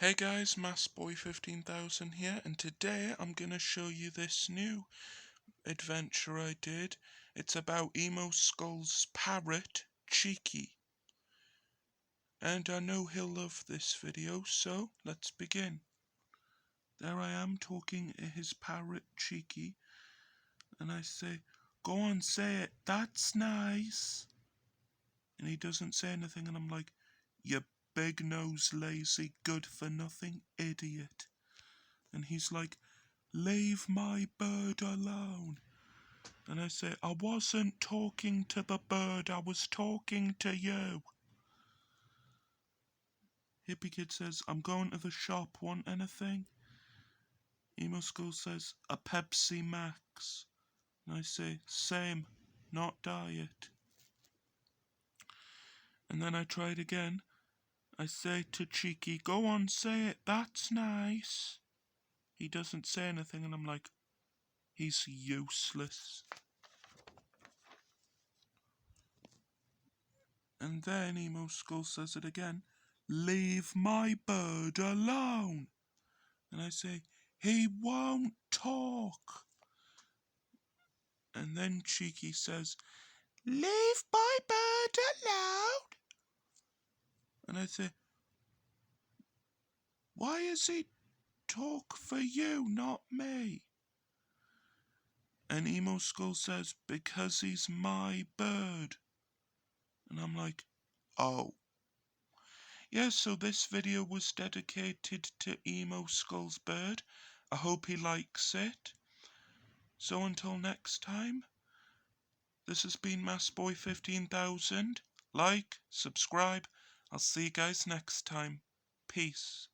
Hey guys, MassBoy15000 here, and today I'm gonna show you this new adventure I did. It's about Emo Skull's parrot, Cheeky. And I know he'll love this video, so let's begin. There I am talking to his parrot, Cheeky, and I say, "Go on, say it, that's nice." And he doesn't say anything, and I'm like, "You big-nosed, lazy, good-for-nothing idiot." And he's like, "Leave my bird alone." And I say, "I wasn't talking to the bird, I was talking to you." Hippie Kid says, "I'm going to the shop, want anything?" Emo Skull says, "A Pepsi Max." And I say, "Same, not diet." And then I tried again. I say to Cheeky, "Go on, say it, that's nice." He doesn't say anything, and I'm like, he's useless. And then Emo Skull says it again, "Leave my bird alone." And I say, "He won't talk." And then Cheeky says, "Leave my bird alone." And I say, "Why is he talk for you, not me?" And Emo Skull says, "Because he's my bird." And I'm like, oh. Yeah, so this video was dedicated to Emo Skull's bird. I hope he likes it. So until next time, this has been MassBoy15000. Like, subscribe. I'll see you guys next time. Peace.